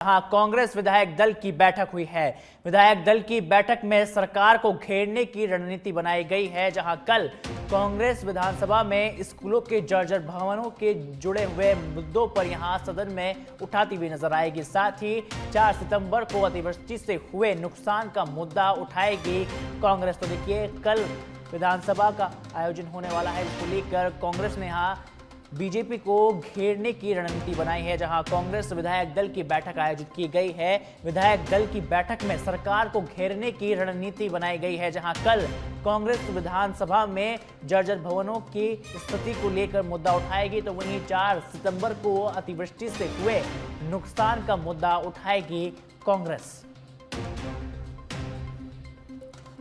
हाँ, कांग्रेस विधायक दल की बैठक हुई है। विधायक दल की बैठक में सरकार को घेरने की रणनीति बनाई गई है, जहां कल कांग्रेस विधानसभा में स्कूलों के जर्जर भवनों के जुड़े हुए मुद्दों पर यहां सदन में उठाती हुई नजर आएगी। साथ ही 4 सितंबर को अतिवृष्टि से हुए नुकसान का मुद्दा उठाएगी कांग्रेस। तो देखिए, कल विधानसभा का आयोजन होने वाला है, इसको लेकर कांग्रेस ने यहाँ बीजेपी को घेरने की रणनीति बनाई है, जहां कांग्रेस विधायक दल की बैठक आयोजित की गई है। विधायक दल की बैठक में सरकार को घेरने की रणनीति बनाई गई है, जहां कल कांग्रेस विधानसभा में जर्जर भवनों की स्थिति को लेकर मुद्दा उठाएगी, तो वहीं 4 सितंबर को अतिवृष्टि से हुए नुकसान का मुद्दा उठाएगी कांग्रेस।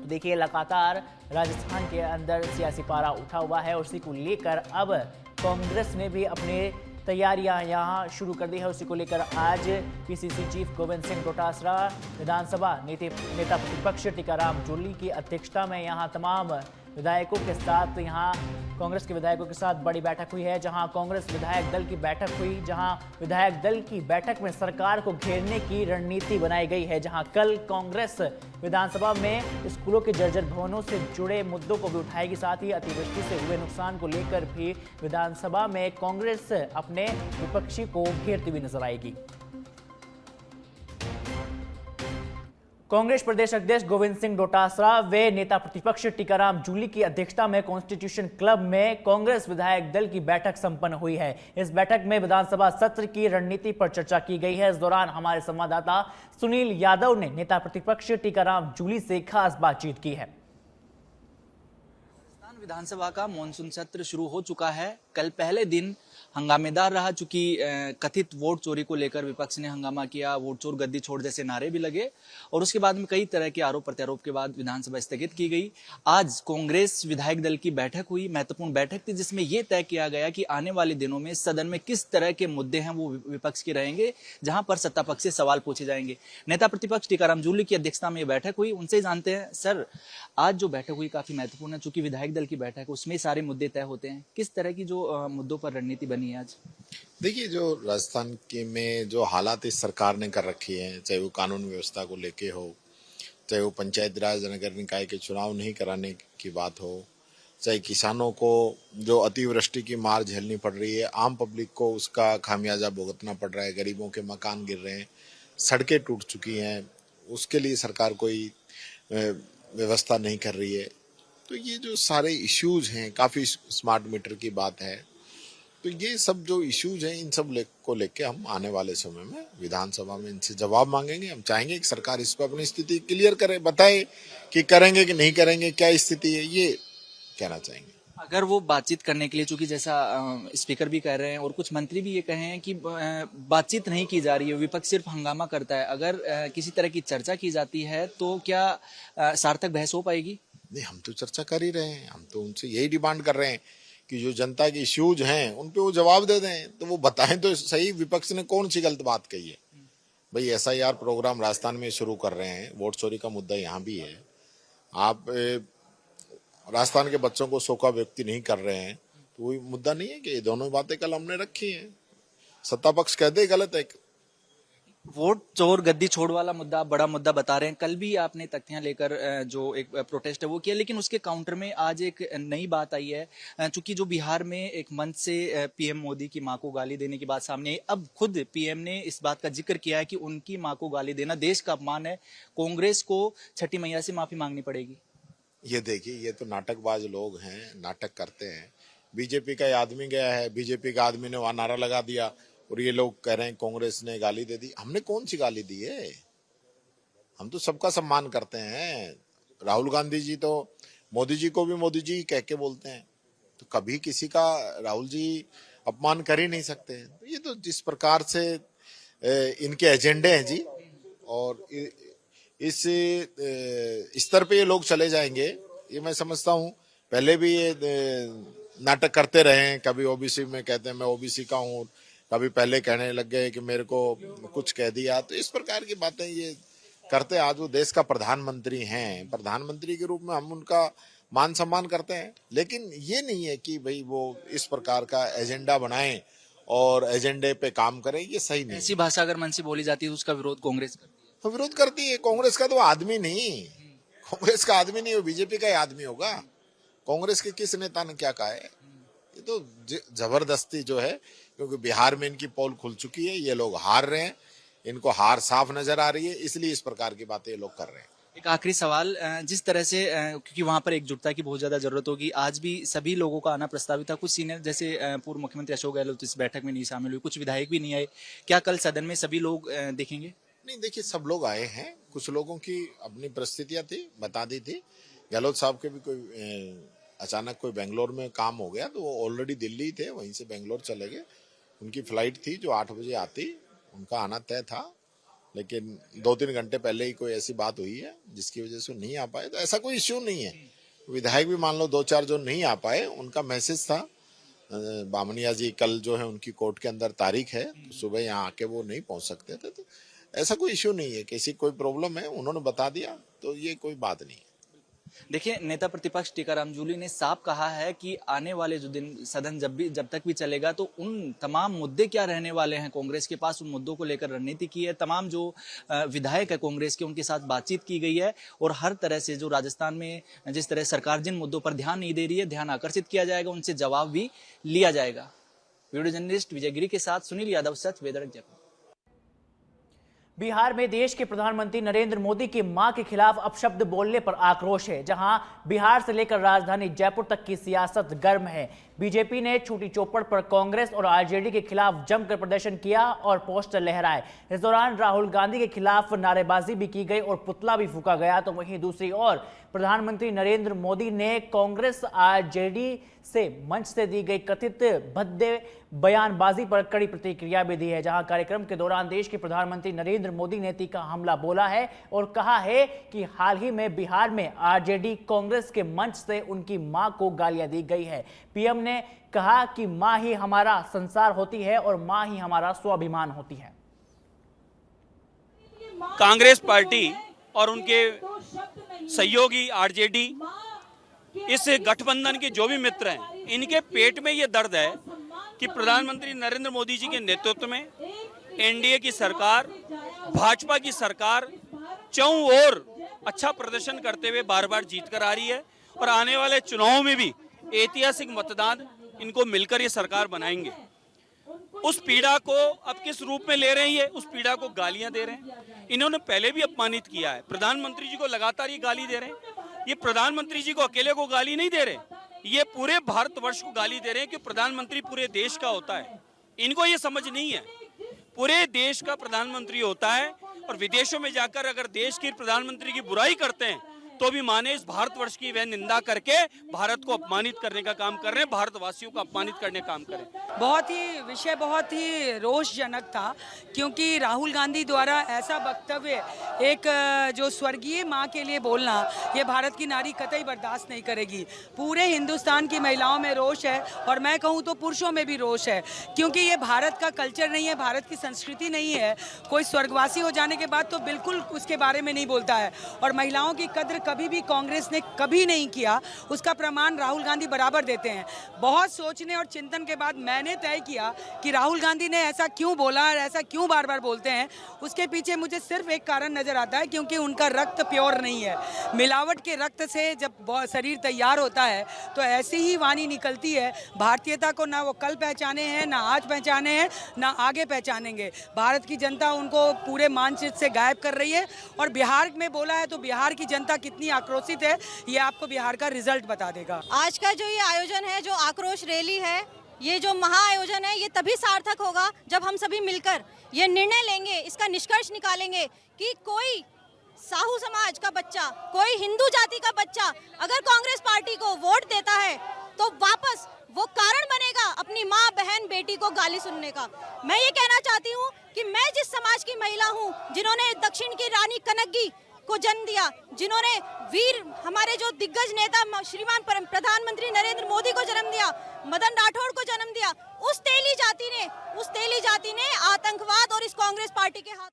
देखिए, लगातार राजस्थान के अंदर सियासी पारा उठा हुआ है और उसी को लेकर अब कांग्रेस ने भी अपनी तैयारियां यहां शुरू कर दी है। उसी को लेकर आज पीसीसी चीफ गोविंद सिंह डोटासरा विधानसभा नेता प्रतिपक्ष टीकाराम जूली की अध्यक्षता में यहां तमाम विधायकों के साथ कांग्रेस के विधायकों के साथ बड़ी बैठक हुई है, जहां कांग्रेस विधायक दल की बैठक हुई, जहां विधायक दल की बैठक में सरकार को घेरने की रणनीति बनाई गई है, जहां कल कांग्रेस विधानसभा में स्कूलों के जर्जर भवनों से जुड़े मुद्दों को भी उठाएगी। साथ ही अतिवृष्टि से हुए नुकसान को लेकर भी विधानसभा में कांग्रेस अपने विपक्षी को घेरती हुई नजर आएगी। कांग्रेस प्रदेश अध्यक्ष गोविंद सिंह डोटासरा व नेता प्रतिपक्ष टीकाराम जूली की अध्यक्षता में कॉन्स्टिट्यूशन क्लब में कांग्रेस विधायक दल की बैठक संपन्न हुई है। इस बैठक में विधानसभा सत्र की रणनीति पर चर्चा की गई है। इस दौरान हमारे संवाददाता सुनील यादव ने नेता प्रतिपक्ष टीकाराम जूली से खास बातचीत की है। विधानसभा का मॉनसून सत्र शुरू हो चुका है। कल पहले दिन हंगामेदार रहा, चूंकि कथित वोट चोरी को लेकर विपक्ष ने हंगामा किया, वोट चोर गद्दी छोड़ जैसे नारे भी लगे और उसके बाद में कई तरह के आरोप प्रत्यारोप के बाद विधानसभा स्थगित की गई। आज कांग्रेस विधायक दल की बैठक हुई, महत्वपूर्ण बैठक थी, जिसमें यह तय किया गया कि आने वाले दिनों में सदन में किस तरह के मुद्दे हैं वो विपक्ष के रहेंगे, जहां पर सत्ता पक्ष से सवाल पूछे जाएंगे। नेता प्रतिपक्ष टीकाराम जूली की अध्यक्षता में यह बैठक हुई। उनसे जानते हैं, सर आज जो बैठक हुई काफी महत्वपूर्ण है, चूंकि विधायक दल की बैठक है उसमें सारे मुद्दे तय होते हैं, किस तरह की जो मुद्दों पर रणनीति बनी है आज? देखिए, जो राजस्थान के में जो हालात इस सरकार ने कर रखी है, चाहे वो कानून व्यवस्था को लेके हो, चाहे वो पंचायत राज नगर निकाय के चुनाव नहीं कराने की बात हो, चाहे किसानों को जो अतिवृष्टि की मार झेलनी पड़ रही है, आम पब्लिक को उसका खामियाजा भुगतना पड़ रहा है, गरीबों के मकान गिर रहे हैं, सड़कें टूट चुकी हैं, उसके लिए सरकार कोई व्यवस्था नहीं कर रही है। तो ये जो सारे इश्यूज हैं, काफी स्मार्ट मीटर की बात है, तो ये सब जो इश्यूज हैं इन सब को लेके हम आने वाले समय में विधानसभा में इनसे जवाब मांगेंगे। हम चाहेंगे कि सरकार इस पर अपनी स्थिति क्लियर करे, बताए कि करेंगे कि नहीं करेंगे, क्या स्थिति है, ये कहना चाहेंगे। अगर वो बातचीत करने के लिए, चूंकि जैसा स्पीकर भी कह रहे हैं और कुछ मंत्री भी ये कहे हैं कि बातचीत नहीं की जा रही है, विपक्ष सिर्फ हंगामा करता है, अगर किसी तरह की चर्चा की जाती है तो क्या सार्थक बहस हो पाएगी? नहीं, हम तो चर्चा कर ही रहे हैं। हम तो उनसे यही डिमांड कर रहे हैं कि जो जनता के इश्यूज हैं उन पे वो जवाब दे दें, तो वो बताएं तो सही विपक्ष ने कौन सी गलत बात कही है। भाई एसआईआर प्रोग्राम राजस्थान में शुरू कर रहे हैं, वोट चोरी का मुद्दा यहाँ भी है, आप राजस्थान के बच्चों को सोखा व्यक्ति नहीं कर रहे हैं, तो वही मुद्दा नहीं है कि ये दोनों बातें कल हमने रखी हैं। सत्ता पक्ष कहते गलत है। वोट चोर गद्दी छोड़ वाला मुद्दा बड़ा मुद्दा बता रहे हैं। कल भी आपने तथ्यां लेकर जो एक प्रोटेस्ट है वो किया, लेकिन उसके काउंटर में आज एक नई बात आई है, चूंकि जो बिहार में एक मंच से पीएम मोदी की मां को गाली देने की बात सामने आई, अब खुद पीएम ने इस बात का जिक्र किया है कि उनकी मां को गाली देना देश का अपमान है, कांग्रेस को छठी मैया से माफी मांगनी पड़ेगी। ये देखिए, ये तो नाटकबाज लोग हैं, नाटक करते हैं। बीजेपी का आदमी गया है, बीजेपी का आदमी ने वहां नारा लगा दिया और ये लोग कह रहे हैं कांग्रेस ने गाली दे दी। हमने कौन सी गाली दी है? हम तो सबका सम्मान करते हैं। राहुल गांधी जी तो मोदी जी को भी मोदी जी कह के बोलते हैं, तो कभी किसी का राहुल जी अपमान कर ही नहीं सकते। तो ये तो जिस प्रकार से इनके एजेंडे हैं जी, और इस स्तर पे ये लोग चले जाएंगे, ये मैं समझता हूँ। पहले भी ये नाटक करते रहे हैं, कभी ओबीसी में कहते हैं मैं ओबीसी का हूँ, कभी पहले कहने लग गए कि मेरे को कुछ कह दिया, तो इस प्रकार की बातें ये करते। आज वो देश का प्रधानमंत्री हैं, प्रधानमंत्री के रूप में हम उनका मान सम्मान करते हैं, लेकिन ये नहीं है कि भाई वो इस प्रकार का एजेंडा बनाएं और एजेंडे पे काम करें, ये सही नहीं। ऐसी भाषा अगर मन से बोली जाती है तो उसका विरोध कांग्रेस करती है। तो विरोध करती है। कांग्रेस का तो आदमी नहीं, कांग्रेस का आदमी नहीं, वो बीजेपी का ही आदमी होगा। कांग्रेस के किस नेता ने क्या कहा है? ये तो जबरदस्ती जो है, क्योंकि बिहार में इनकी पोल खुल चुकी है, ये लोग हार रहे हैं, इनको हार साफ नजर आ रही है, इसलिए इस प्रकार की बातें ये लोग कर रहे हैं। एक आखिरी सवाल, जिस तरह से क्योंकि वहां पर एकजुटता की बहुत ज्यादा जरूरत होगी, आज भी सभी लोगों का आना प्रस्तावित था। कुछ सीनियर जैसे पूर्व मुख्यमंत्री अशोक गहलोत इस बैठक में नहीं शामिल हुए, कुछ विधायक भी नहीं आए। क्या कल सदन में सभी लोग देखेंगे? नहीं, देखिए, सब लोग आए हैं, कुछ लोगों की अपनी परिस्थितियां थी, बता दी थी। गहलोत साहब के भी कोई अचानक कोई बेंगलोर में काम हो गया, तो वो ऑलरेडी दिल्ली थे, वहीं से बेंगलोर चले गए। उनकी फ्लाइट थी जो 8 बजे आती, उनका आना तय था, लेकिन 2-3 घंटे पहले ही कोई ऐसी बात हुई है जिसकी वजह से नहीं आ पाए। तो ऐसा कोई इश्यू नहीं है। विधायक भी मान लो 2-4 जो नहीं आ पाए, उनका मैसेज था। बामनिया जी कल जो है उनकी कोर्ट के अंदर तारीख है, तो सुबह यहाँ आके वो नहीं पहुंच सकते थे। तो ऐसा कोई इश्यू नहीं है, किसी कोई प्रॉब्लम है उन्होंने बता दिया, तो ये कोई बात नहीं है। देखिए, नेता प्रतिपक्ष टीकाराम जूली ने साफ कहा है कि आने वाले जो दिन सदन जब तक भी चलेगा, तो उन तमाम मुद्दे क्या रहने वाले हैं कांग्रेस के पास, उन मुद्दों को लेकर रणनीति की है। तमाम जो विधायक है कांग्रेस के, उनके साथ बातचीत की गई है, और हर तरह से जो राजस्थान में जिस तरह सरकार जिन मुद्दों पर ध्यान नहीं दे रही है, ध्यान आकर्षित किया जाएगा, उनसे जवाब भी लिया जाएगा। वीडियो जर्नलिस्ट विजय गिरी के साथ सुनील यादव, सच वेदर जयपुर। बिहार में देश के प्रधानमंत्री नरेंद्र मोदी की मां के खिलाफ अपशब्द बोलने पर आक्रोश है। जहां बिहार से लेकर राजधानी जयपुर तक की सियासत गर्म है। बीजेपी ने छूटी चौपड़ पर कांग्रेस और आरजेडी के खिलाफ जमकर प्रदर्शन किया और पोस्टर लहराए। इस दौरान राहुल गांधी के खिलाफ नारेबाजी भी की गई और पुतला भी फूंका गया। तो वहीं दूसरी ओर प्रधानमंत्री नरेंद्र मोदी ने कांग्रेस आरजेडी से मंच से दी गई कथित भद्दे बयानबाजी पर कड़ी प्रतिक्रिया भी दी है। जहां कार्यक्रम के दौरान देश के प्रधानमंत्री नरेंद्र मोदी ने तीखा हमला बोला है और कहा है कि हाल ही में बिहार में आरजेडी कांग्रेस के मंच से उनकी मां को गालियां दी गई है। पीएम ने कहा कि मां ही हमारा संसार होती है और मां ही हमारा स्वाभिमान होती है। कांग्रेस पार्टी और उनके सहयोगी आरजेडी, इस गठबंधन के जो भी मित्र हैं, इनके पेट में ये दर्द है कि प्रधानमंत्री नरेंद्र मोदी जी के नेतृत्व में एनडीए की सरकार, भाजपा की सरकार चौं ओर अच्छा प्रदर्शन करते हुए बार बार जीत कर आ रही है, और आने वाले चुनावों में भी ऐतिहासिक मतदान इनको मिलकर ये सरकार बनाएंगे। उस पीड़ा को अब किस रूप में ले रहे हैं? उस पीड़ा को गालियां दे रहे हैं। इन्होंने पहले भी अपमानित किया है, प्रधानमंत्री जी को लगातार ये गाली दे रहे हैं। ये प्रधानमंत्री जी को अकेले को गाली नहीं दे रहे, ये पूरे भारतवर्ष को गाली दे रहे हैं कि प्रधानमंत्री पूरे देश का होता है। इनको ये समझ नहीं है, पूरे देश का प्रधानमंत्री होता है, और विदेशों में जाकर अगर देश के प्रधानमंत्री की बुराई करते हैं तो भी माने इस भारतवर्ष की वह निंदा करके भारत को अपमानित करने का काम कर रहे हैं, भारतवासियों को अपमानित करने का काम कर रहे हैं। विषय बहुत ही रोषजनक था, क्योंकि राहुल गांधी द्वारा ऐसा वक्तव्य एक जो स्वर्गीय मां के लिए बोलना, ये भारत की नारी कतई बर्दाश्त नहीं करेगी। पूरे हिंदुस्तान की महिलाओं में रोष है, और मैं कहूँ तो पुरुषों में भी रोष है, क्योंकि ये भारत का कल्चर नहीं है, भारत की संस्कृति नहीं है। कोई स्वर्गवासी हो जाने के बाद तो बिल्कुल उसके बारे में नहीं बोलता है, और महिलाओं की कद्र कभी भी कांग्रेस ने कभी नहीं किया, उसका प्रमाण राहुल गांधी बराबर देते हैं। बहुत सोचने और चिंतन के बाद मैंने तय किया कि राहुल गांधी ने ऐसा क्यों बोला और ऐसा क्यों बार बार बोलते हैं। उसके पीछे मुझे सिर्फ एक कारण नजर आता है, क्योंकि उनका रक्त प्योर नहीं है। मिलावट के रक्त से जब शरीर तैयार होता है तो ऐसी ही वाणी निकलती है। भारतीयता को ना वो कल पहचाने हैं, ना आज पहचाने हैं, ना आगे पहचानेंगे। भारत की जनता उनको पूरे मानचित्र से गायब कर रही है, और बिहार में बोला है तो बिहार की जनता कितनी आक्रोशित है ये आपको बिहार का रिजल्ट बता देगा। आज का जो ये आयोजन है, जो आक्रोश रैली है, ये जो महाआयोजन है, ये तभी सार्थक होगा जब हम सभी मिलकर ये निर्णय लेंगे, इसका निष्कर्ष निकालेंगे कि कोई साहू समाज का बच्चा, कोई हिंदू जाति का बच्चा अगर कांग्रेस पार्टी को वोट देता है तो वापस वो कारण बनेगा अपनी माँ, बहन, बेटी को गाली सुनने का। मैं ये कहना चाहती हूँ कि मैं जिस समाज की महिला हूँ, जिन्होंने दक्षिण की रानी कनकगी को जन्म दिया, जिन्होंने वीर हमारे जो दिग्गज नेता श्रीमान प्रधानमंत्री नरेंद्र मोदी को जन्म दिया, मदन राठौड़ को जन्म दिया, उस तेली जाति ने आतंकवाद और इस कांग्रेस पार्टी के हाथ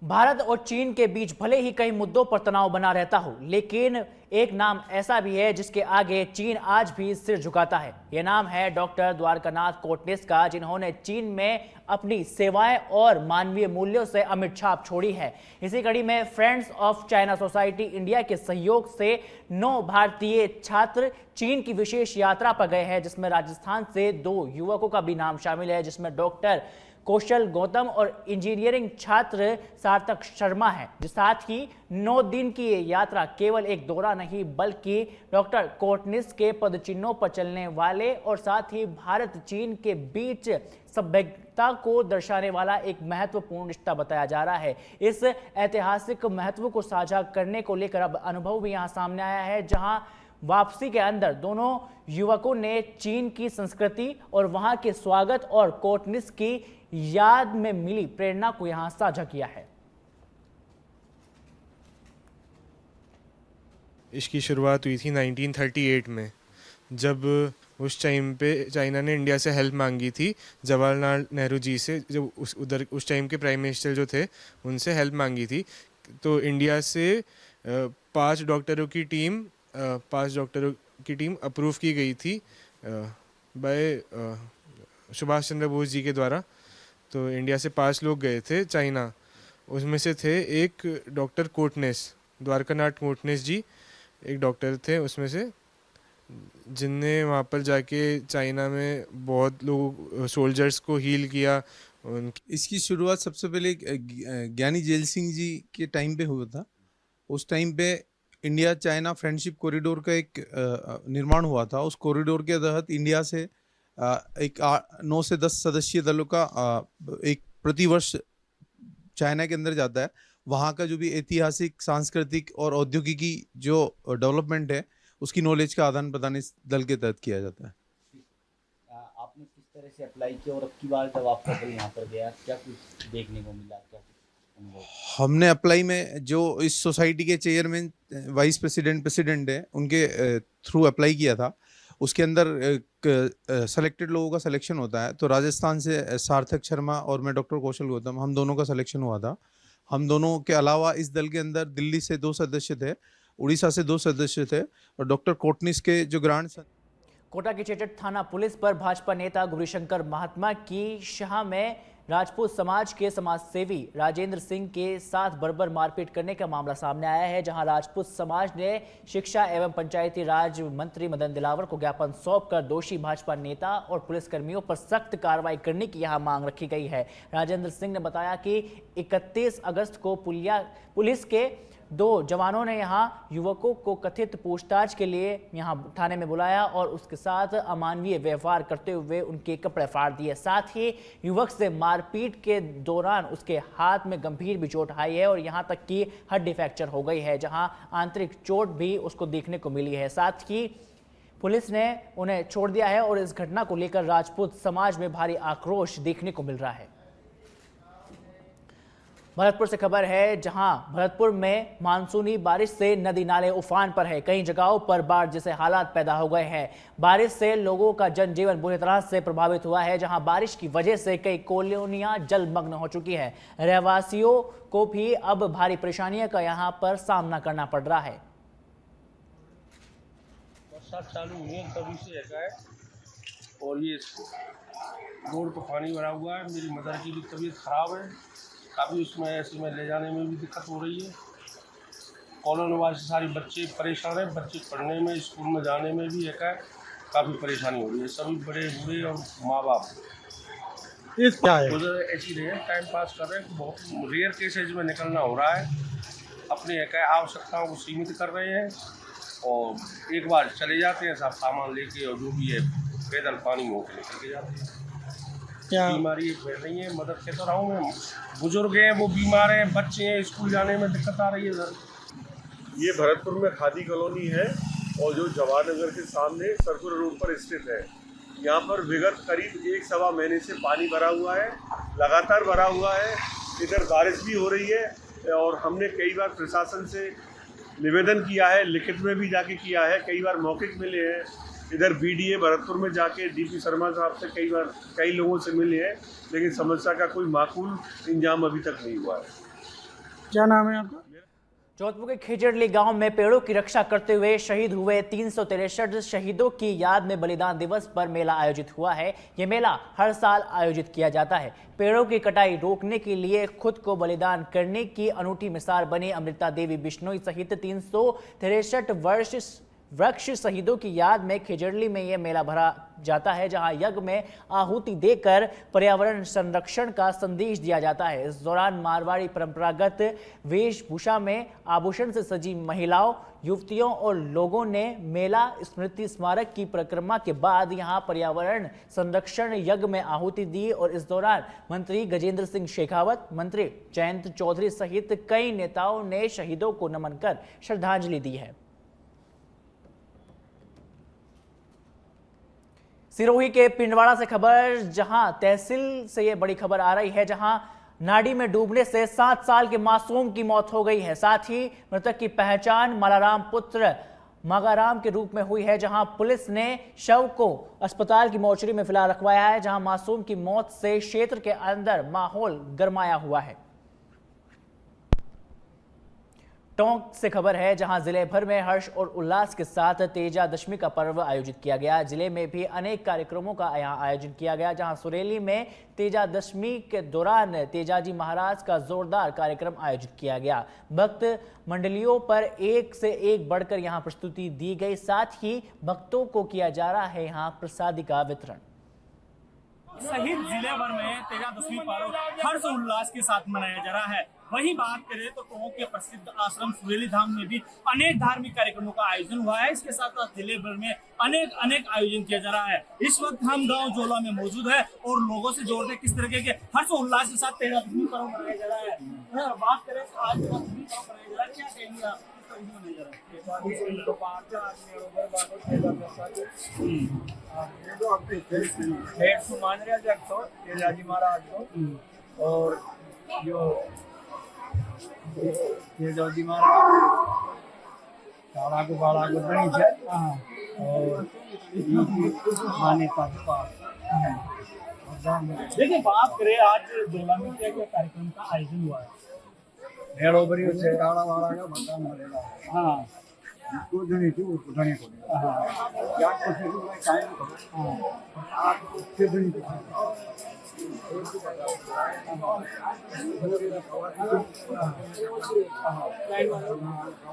भारत और चीन के बीच भले ही कई मुद्दों पर तनाव बना रहता हो, लेकिन एक नाम ऐसा भी है जिसके आगे चीन आज भी सिर झुकाता है। यह नाम है डॉक्टर द्वारकानाथ कोटनिस का, जिन्होंने चीन में अपनी सेवाएं और मानवीय मूल्यों से अमिट छाप छोड़ी है। इसी कड़ी में friends of China society India के सहयोग से 9 भारतीय छात्र चीन की विशेष यात्रा पर गए हैं, जिसमें राजस्थान से 2 युवकों का भी नाम शामिल है, जिसमें डॉक्टर कौशल गौतम और इंजीनियरिंग छात्र सार्थक शर्मा है। साथ ही 9 दिन की ये यात्रा केवल एक दौरा नहीं, बल्कि डॉक्टर कोटनिस के पदचिन्हों पर चलने वाले और साथ ही भारत चीन के बीच सभ्यता को दर्शाने वाला एक महत्वपूर्ण रिश्ता बताया जा रहा है। इस ऐतिहासिक महत्व को साझा करने को लेकर अब अनुभव भी यहाँ सामने आया है, जहां वापसी के अंदर दोनों युवकों ने चीन की संस्कृति और वहां के स्वागत और कोटनिस की याद में मिली प्रेरणा को यहां साझा किया है। इसकी शुरुआत हुई थी 1938 में, जब उस टाइम पे चाइना ने इंडिया से हेल्प मांगी थी जवाहरलाल नेहरू जी से, जब उस टाइम के प्राइम मिनिस्टर जो थे उनसे हेल्प मांगी थी। तो इंडिया से 5 डॉक्टरों की टीम अप्रूव की गई थी बाय सुभाष चंद्र बोस जी के द्वारा। तो इंडिया से 5 लोग गए थे चाइना, उसमें से थे एक डॉक्टर कोटनिस, द्वारकानाथ कोटनिस जी एक डॉक्टर थे उसमें से, जिनने वहाँ पर जाके चाइना में बहुत लोग सोल्जर्स को हील किया। इसकी शुरुआत सबसे पहले ज्ञानी जेल सिंह जी के टाइम पे हुआ था। उस टाइम पे इंडिया चाइना फ्रेंडशिप कॉरिडोर का एक निर्माण हुआ था। उस कॉरिडोर के तहत इंडिया से एक 9 से 10 सदस्यीय दलों का एक प्रतिवर्ष चाइना के अंदर जाता है। वहाँ का जो भी ऐतिहासिक, सांस्कृतिक और औद्योगिकी जो डेवलपमेंट है, उसकी नॉलेज का आदान प्रदान इस दल के तहत किया जाता है। आपने किस तरह से अप्लाई किया और अब की बार जब आपका दल यहाँ पर गया, क्या कुछ देखने को मिला, क्या कुछ? हमने अप्लाई में जो इस सोसाइटी के चेयरमैन, वाइस प्रेसिडेंट है, उनके थ्रू अप्लाई किया था। उसके अंदर सेलेक्टेड लोगों का सिलेक्शन होता है। तो राजस्थान से सार्थक शर्मा और मैं डॉक्टर कौशल गौतम, हम दोनों का सिलेक्शन हुआ था। हम दोनों के अलावा इस दल के अंदर दिल्ली से 2 सदस्य थे, उड़ीसा से 2 सदस्य थे और डॉक्टर कोटनिस के जो ग्रांड कोटा की चेचट थाना पुलिस पर भाजपा नेता गौरीशंकर महात्मा की शाह में राजपूत समाज के समाजसेवी राजेंद्र सिंह के साथ बर्बर मारपीट करने का मामला सामने आया है, जहां राजपूत समाज ने शिक्षा एवं पंचायती राज मंत्री मदन दिलावर को ज्ञापन सौंपकर दोषी भाजपा नेता और पुलिसकर्मियों पर सख्त कार्रवाई करने की यहां मांग रखी गई है। राजेंद्र सिंह ने बताया कि 31 अगस्त को पुलिस के 2 जवानों ने यहां युवकों को कथित पूछताछ के लिए यहां थाने में बुलाया और उसके साथ अमानवीय व्यवहार करते हुए उनके कपड़े फाड़ दिए। साथ ही युवक से मारपीट के दौरान उसके हाथ में गंभीर भी चोट आई है और यहां तक कि हड्डी फ्रैक्चर हो गई है, जहां आंतरिक चोट भी उसको देखने को मिली है। साथ ही पुलिस ने उन्हें छोड़ दिया है और इस घटना को लेकर राजपूत समाज में भारी आक्रोश देखने को मिल रहा है। भरतपुर से खबर है, जहां भरतपुर में मानसूनी बारिश से नदी नाले उफान पर है। कई जगहों पर बाढ़ जैसे हालात पैदा हो गए हैं। बारिश से लोगों का जनजीवन बुरी तरह से प्रभावित हुआ है, जहां बारिश की वजह से कई कॉलोनियां जलमग्न हो चुकी है। रहवासियों को भी अब भारी परेशानियों का यहां पर सामना करना पड़ रहा है। बरसात चालू हुई है तभी से है और ये रोड पर पानी भरा हुआ है। मेरी मदर की भी तबीयत खराब है, काफ़ी उसमें ऐसे में ले जाने में भी दिक्कत हो रही है। कॉलोनी वाले सारे बच्चे परेशान हैं, बच्चे पढ़ने में, स्कूल में जाने में भी एक है काफ़ी परेशानी हो रही है। सभी बड़े बूढ़े और माँ बाप उधर ऐसी रहे टाइम पास कर रहे हैं। बहुत रेयर केसेज में निकलना हो रहा है। अपनी एक आवश्यकताओं को सीमित कर रहे हैं और एक बार चले जाते हैं, सब सामान लेके और जो भी है पैदल पानी में होकर निकल के जाते हैं। बीमारी फैल रही है, मदद कहता रहा हूँ मैं। बुजुर्ग हैं, वो बीमार हैं, बच्चे हैं, स्कूल जाने में दिक्कत आ रही है सर। ये भरतपुर में खादी कॉलोनी है और जो जवाहरनगर के सामने सरपुर रोड पर स्थित है। यहाँ पर विगत करीब 1-1.25 महीने से पानी भरा हुआ है, लगातार भरा हुआ है। इधर बारिश भी हो रही है और हमने कई बार प्रशासन से निवेदन किया है, लिखित में भी जाके किया है, कई बार मौखिक मिले हैं। इधर बीडीए भरतपुर में जाके डीपी शर्मा साहब से कई लोगों से मिले हैं, लेकिन समस्या का कोई माकूल इंजाम अभी तक नहीं हुआ है। क्या नाम है आपका? जोधपुर के खिजड़ली गांव में पेड़ों की रक्षा करते हुए शहीद हुए 363 शहीदों की याद में बलिदान दिवस पर मेला आयोजित हुआ है। ये मेला हर साल आयोजित किया जाता है। पेड़ों की कटाई रोकने के लिए खुद को बलिदान करने की अनूठी मिसाल बनी अमृता देवी बिश्नोई सहित 363 वृक्ष शहीदों की याद में खिजड़ली में यह मेला भरा जाता है, जहां यज्ञ में आहुति देकर पर्यावरण संरक्षण का संदेश दिया जाता है। इस दौरान मारवाड़ी परंपरागत वेशभूषा में आभूषण से सजी महिलाओं, युवतियों और लोगों ने मेला स्मृति स्मारक की परिक्रमा के बाद यहां पर्यावरण संरक्षण यज्ञ में आहुति दी और इस दौरान मंत्री गजेंद्र सिंह शेखावत, मंत्री जयंत चौधरी सहित कई नेताओं ने शहीदों को नमन कर श्रद्धांजलि दी है। सिरोही के पिंडवाड़ा से खबर, जहां तहसील से ये बड़ी खबर आ रही है, जहां नाडी में डूबने से 7 साल के मासूम की मौत हो गई है। साथ ही मृतक की पहचान मालाराम पुत्र मागाराम के रूप में हुई है, जहां पुलिस ने शव को अस्पताल की मोर्चरी में फिलहाल रखवाया है, जहां मासूम की मौत से क्षेत्र के अंदर माहौल गरमाया हुआ है। टोंक से खबर है, जहां जिले भर में हर्ष और उल्लास के साथ तेजा दशमी का पर्व आयोजित किया गया। जिले में भी अनेक कार्यक्रमों का यहां आयोजन किया गया, जहां सुरेली में तेजा दशमी के दौरान तेजाजी महाराज का जोरदार कार्यक्रम आयोजित किया गया। भक्त मंडलियों पर एक से एक बढ़कर यहां प्रस्तुति दी गई। साथ ही भक्तों को किया जा रहा है यहां प्रसादी का वितरण। सहित जिले भर में तेजा दशमी पर्व हर्ष उल्लास के साथ मनाया जा रहा है। वही बात करें तो टोंक के प्रसिद्ध आश्रम सुरेली धाम में भी अनेक धार्मिक कार्यक्रमों का आयोजन हुआ है। इसके साथ साथ जिले भर में अनेक आयोजन किया जा रहा है। इस वक्त हम गांव जोला में मौजूद है और लोगों से जोड़ते किस तरीके के हर्ष उल्लास के साथ तेजा दशमी पर्व मनाया जा रहा है। बात करें तो आज तेजा दशमी पर्व मनाया जा रहा है, क्या कहेंगे आप? मान रहे जगतो तेजाजी महाराज को और जो तेजाजी महाराज काला को बनी है और मान्यता देखिए, बात करें आज जोला में क्या कार्यक्रम का आयोजन हुआ है? भेड़ो बड़ी से काला वाला का भगवान मरेगा। हाँ, इसको जने थी उसको जने को क्या कुछ नहीं टाइम को आप उसके जने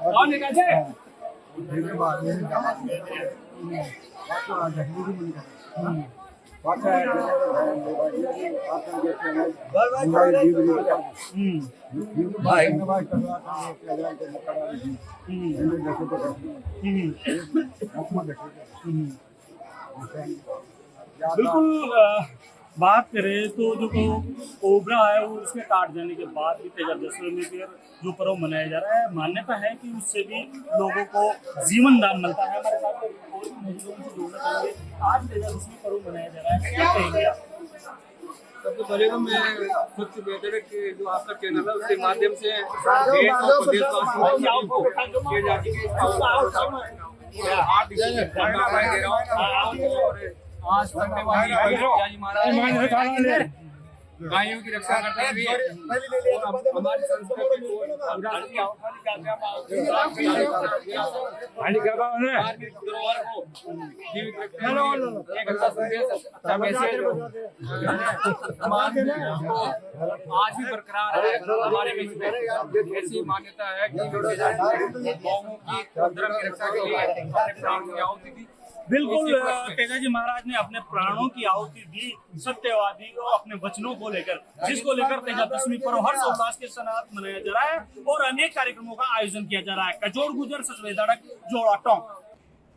कौन है कैसे बिल्कुल। बात करें तो जो कोबरा है वो उसके काट जाने के बाद भी तेजा दशमी में फिर जो पर्व मनाया जा रहा है, मान्यता है कि उससे भी लोगों को जीवन दान मिलता है। हमारे साथ और भी मौजूद से जोड़ना चाहिए। आज तेजा दशमी पर्व मनाया जा रहा है, क्या कहेंगे आप? सबसे पहले तो मैं खुद से बेहतर है कि जो आपका चैनल है उसके माध्यम से देश और प्रदेश आज करने वाली महाराज गायों की रक्षा करते हुए हमारी संस्कृति को जीवित रखते हुए एक अच्छा संदेश, अच्छा मैसेज आज भी बरकरार है हमारे बीच में। ऐसी मान्यता है कि गौओं की धर्म की रक्षा के लिए अपने प्राण की आहुति दी। बिल्कुल, तेजाजी महाराज ने अपने प्राणों की आहुति दी सत्यवादी को अपने वचनों को लेकर, जिसको लेकर तेजा दशमी पर्व हर्ष उल्लास के साथ मनाया जा रहा है और अनेक कार्यक्रमों का आयोजन किया जा रहा है। कचोर गुजर सचवेदाड़क जोड़ा टोंक।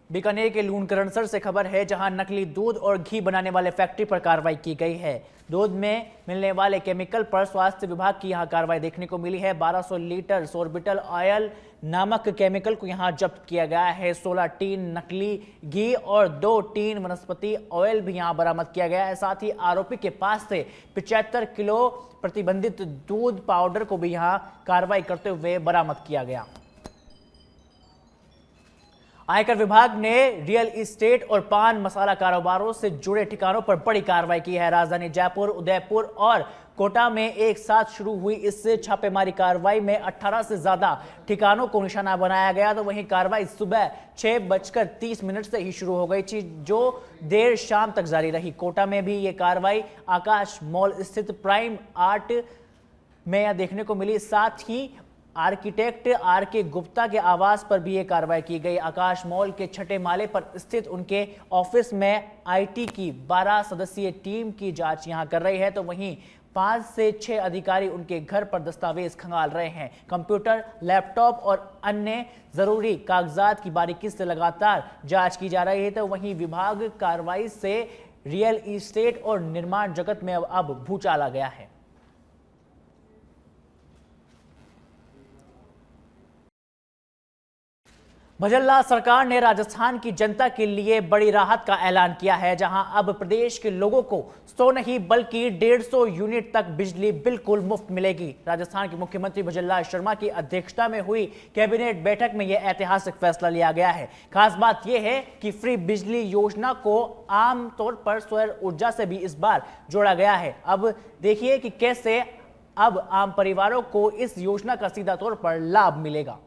बीकानेर के लूणकरणसर से खबर है, जहां नकली दूध और घी बनाने वाले फैक्ट्री पर कार्रवाई की गई है। दूध में मिलने वाले केमिकल पर स्वास्थ्य विभाग की यहां कार्रवाई देखने को मिली है। 1200 लीटर सोर्बिटल ऑयल नामक केमिकल को यहां जब्त किया गया है। 16 टीन नकली घी और 2 टीन वनस्पति ऑयल भी यहां बरामद किया गया है। साथ ही आरोपी के पास से 75 किलो प्रतिबंधित दूध पाउडर को भी यहां कार्रवाई करते हुए बरामद किया गया। आयकर विभाग ने रियल एस्टेट और पान मसाला कारोबारों से जुड़े ठिकानों पर बड़ी कार्रवाई की है। राजधानी जयपुर, उदयपुर और कोटा में एक साथ शुरू हुई इस छापेमारी कार्रवाई में 18 से ज्यादा ठिकानों को निशाना बनाया गया। तो वहीं कार्रवाई सुबह 6:30 से ही शुरू हो गई थी, जो देर शाम तक जारी रही। कोटा में भी ये कार्रवाई आकाश मॉल स्थित प्राइम आर्ट में देखने को मिली। साथ ही आर्किटेक्ट आर.के. गुप्ता के आवास पर भी ये कार्रवाई की गई। आकाश मॉल के छठे माले पर स्थित उनके ऑफिस में आईटी की 12 सदस्यीय टीम की जांच यहां कर रही है। तो वहीं 5 से 6 अधिकारी उनके घर पर दस्तावेज खंगाल रहे हैं। कंप्यूटर, लैपटॉप और अन्य जरूरी कागजात की बारीकी से लगातार जांच की जा रही है। तो वहीं विभाग कार्रवाई से रियल एस्टेट और निर्माण जगत में अब भूचाल आ गया है। भजनलाल सरकार ने राजस्थान की जनता के लिए बड़ी राहत का ऐलान किया है, जहां अब प्रदेश के लोगों को 100 नहीं बल्कि 150 यूनिट तक बिजली बिल्कुल मुफ्त मिलेगी। राजस्थान के मुख्यमंत्री भजनलाल शर्मा की अध्यक्षता में हुई कैबिनेट बैठक में यह ऐतिहासिक फैसला लिया गया है। खास बात यह है कि फ्री बिजली योजना को आमतौर पर सौर ऊर्जा से भी इस बार जोड़ा गया है। अब देखिए कि कैसे अब आम परिवारों को इस योजना का सीधा तौर पर लाभ मिलेगा।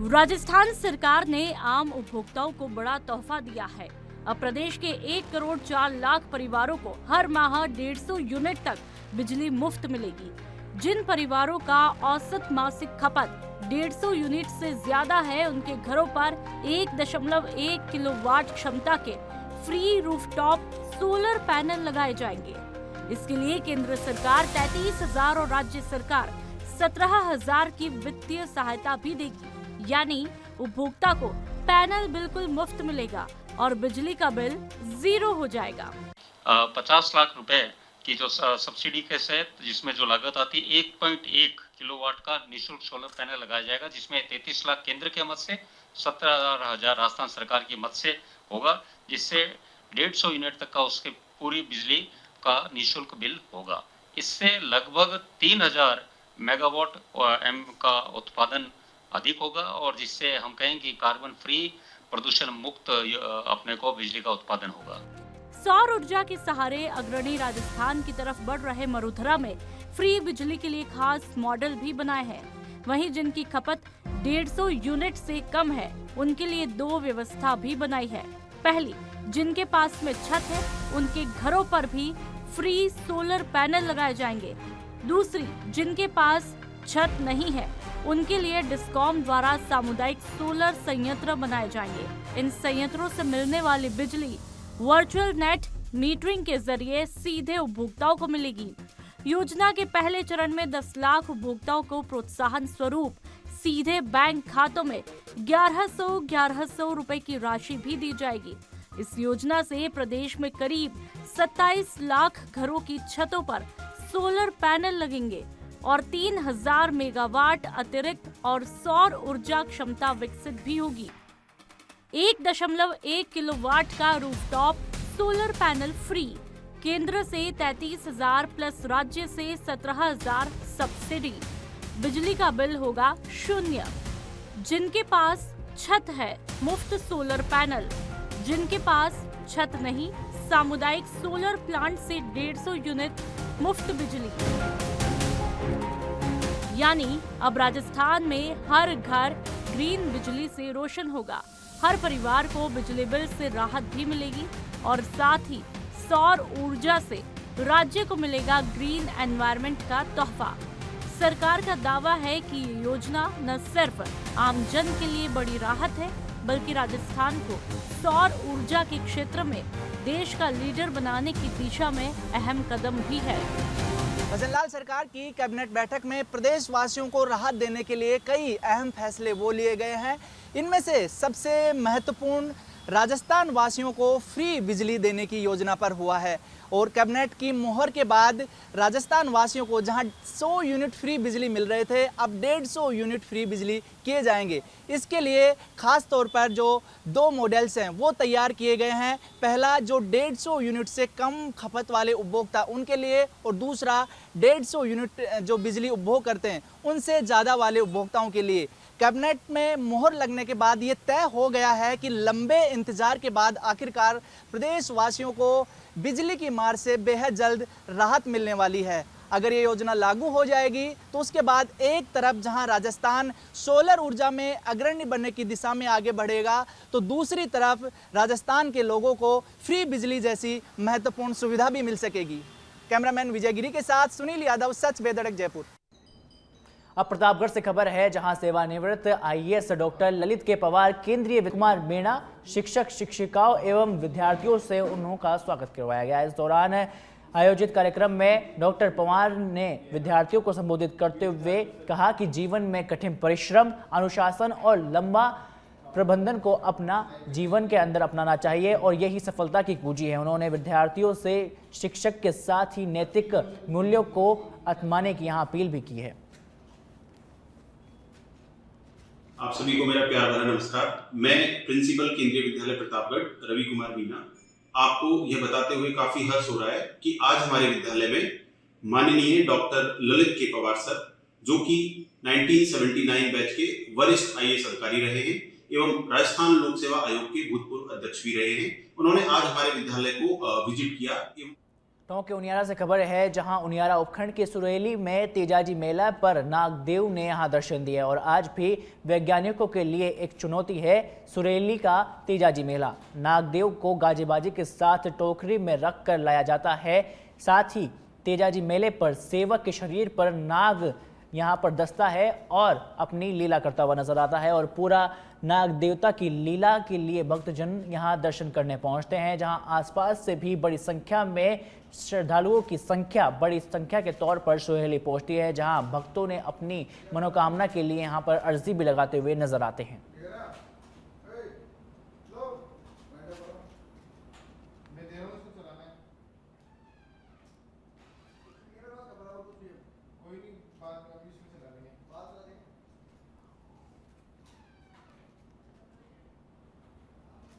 राजस्थान सरकार ने आम उपभोक्ताओं को बड़ा तोहफा दिया है। अब प्रदेश के 1 करोड़ 4 लाख परिवारों को हर माह 150 यूनिट तक बिजली मुफ्त मिलेगी। जिन परिवारों का औसत मासिक खपत 150 यूनिट से ज्यादा है, उनके घरों पर 1.1 किलोवाट क्षमता के फ्री रूफटॉप सोलर पैनल लगाए जाएंगे। इसके लिए केंद्र सरकार 33,000 और राज्य सरकार 17,000 की वित्तीय सहायता भी देगी। यानी उपभोक्ता को पैनल बिल्कुल मुफ्त मिलेगा और बिजली का बिल 0 हो जाएगा। 50 लाख रुपए की जो सब्सिडी के तहत जिसमें जो लागत आती है 1.1 किलोवाट का निःशुल्क सोलर पैनल लगाया जाएगा, जिसमें 33 लाख केंद्र के मद से 17,000 राजस्थान सरकार की मद से होगा, जिससे 150 यूनिट तक का उसके पूरी बिजली का निःशुल्क बिल होगा। इससे लगभग 3,000 मेगावाट एम का उत्पादन अधिक होगा और जिससे हम कहेंगे कि कार्बन फ्री प्रदूषण मुक्त अपने को बिजली का उत्पादन होगा। सौर ऊर्जा के सहारे अग्रणी राजस्थान की तरफ बढ़ रहे मरुधरा में फ्री बिजली के लिए खास मॉडल भी बनाए हैं। वहीं जिनकी खपत 150 यूनिट से कम है, उनके लिए 2 व्यवस्था भी बनाई है। पहली, जिनके पास में छत है, उनके घरों पर भी फ्री सोलर पैनल लगाए जाएंगे। दूसरी, जिनके पास छत नहीं है, उनके लिए डिस्कॉम द्वारा सामुदायिक सोलर संयंत्र बनाए जाएंगे। इन संयंत्रों से मिलने वाली बिजली वर्चुअल नेट मीटरिंग के जरिए सीधे उपभोक्ताओं को मिलेगी। योजना के पहले चरण में 10 लाख उपभोक्ताओं को प्रोत्साहन स्वरूप सीधे बैंक खातों में 1100 रुपए की राशि भी दी जाएगी। इस योजना से प्रदेश में करीब 27 लाख घरों की छतों पर सोलर पैनल लगेंगे और 3,000 मेगावाट अतिरिक्त और सौर ऊर्जा क्षमता विकसित भी होगी। 1.1 किलोवाट का रूफटॉप सोलर पैनल फ्री, केंद्र से 33,000 प्लस राज्य से 17,000 सब्सिडी। बिजली का बिल होगा 0। जिनके पास छत है, मुफ्त सोलर पैनल। जिनके पास छत नहीं, सामुदायिक सोलर प्लांट से 150 यूनिट मुफ्त बिजली। यानी अब राजस्थान में हर घर ग्रीन बिजली से रोशन होगा। हर परिवार को बिजली बिल से राहत भी मिलेगी और साथ ही सौर ऊर्जा से राज्य को मिलेगा ग्रीन एनवायरनमेंट का तोहफा। सरकार का दावा है कि ये योजना न सिर्फ आम जन के लिए बड़ी राहत है, बल्कि राजस्थान को सौर ऊर्जा के क्षेत्र में देश का लीडर बनाने की दिशा में अहम कदम भी है। भजनलाल सरकार की कैबिनेट बैठक में प्रदेश वासियों को राहत देने के लिए कई अहम फैसले वो लिए गए हैं। इनमें से सबसे महत्वपूर्ण राजस्थान वासियों को फ्री बिजली देने की योजना पर हुआ है और कैबिनेट की मोहर के बाद राजस्थान वासियों को जहां 100 यूनिट फ्री बिजली मिल रहे थे, अब 150 यूनिट फ्री बिजली किए जाएंगे। इसके लिए खास तौर पर जो 2 मॉडल्स हैं वो तैयार किए गए हैं। पहला जो 150 यूनिट से कम खपत वाले उपभोक्ता उनके लिए, और दूसरा 150 यूनिट जो बिजली उपभोग करते हैं उनसे ज़्यादा वाले उपभोक्ताओं के लिए। कैबिनेट में मोहर लगने के बाद ये तय हो गया है कि लंबे इंतजार के बाद आखिरकार प्रदेशवासियों को बिजली की मार से बेहद जल्द राहत मिलने वाली है। अगर ये योजना लागू हो जाएगी तो उसके बाद एक तरफ जहां राजस्थान सोलर ऊर्जा में अग्रणी बनने की दिशा में आगे बढ़ेगा, तो दूसरी तरफ राजस्थान के लोगों को फ्री बिजली जैसी महत्वपूर्ण सुविधा भी मिल सकेगी। कैमरामैन विजय गिरी के साथ सुनील यादव, सच बेधड़क, जयपुर। अब प्रतापगढ़ से खबर है, जहां सेवानिवृत्त आईएएस डॉक्टर ललित के पवार केंद्रीय वित्त कुमार मीणा शिक्षक शिक्षिकाओं एवं विद्यार्थियों से उनका स्वागत करवाया गया। इस दौरान आयोजित कार्यक्रम में डॉक्टर पवार ने विद्यार्थियों को संबोधित करते हुए कहा कि जीवन में कठिन परिश्रम, अनुशासन और लंबा प्रबंधन को अपना जीवन के अंदर अपनाना चाहिए और यही सफलता की कुंजी है। उन्होंने विद्यार्थियों से शिक्षक के साथ ही नैतिक मूल्यों को अपनाने की यहाँ अपील भी की है। आप सभी को मेरा प्यार भरा नमस्कार। मैं प्रिंसिपल केंद्रीय विद्यालय प्रतापगढ़ रवि कुमार मीणा आपको यह बताते हुए काफी हर्ष हो रहा है कि आज हमारे विद्यालय में माननीय डॉक्टर ललित के पवार सर, जो कि 1979 बैच के वरिष्ठ आईएएस अधिकारी रहे हैं एवं राजस्थान लोक सेवा आयोग के भूतपूर्व अध्यक्ष भी रहे हैं, उन्होंने आज हमारे विद्यालय को विजिट किया। टोंक के उनियारा से खबर है, जहां उनियारा उपखंड के सुरेली में तेजाजी मेला पर नागदेव ने यहां दर्शन दिए और आज भी वैज्ञानिकों के लिए एक चुनौती है सुरेली का तेजाजी मेला। नागदेव को गाजीबाजी के साथ टोकरी में रख कर लाया जाता है। साथ ही तेजाजी मेले पर सेवक के शरीर पर नाग यहां पर दस्ता है और अपनी लीला करता हुआ नजर आता है और पूरा नाग देवता की लीला के लिए भक्तजन यहां दर्शन करने पहुंचते हैं, जहां आसपास से भी बड़ी संख्या में श्रद्धालुओं की संख्या बड़ी संख्या के तौर पर सुहेली पहुंचती है, जहां भक्तों ने अपनी मनोकामना के लिए यहां पर अर्जी भी लगाते हुए नजर आते हैं।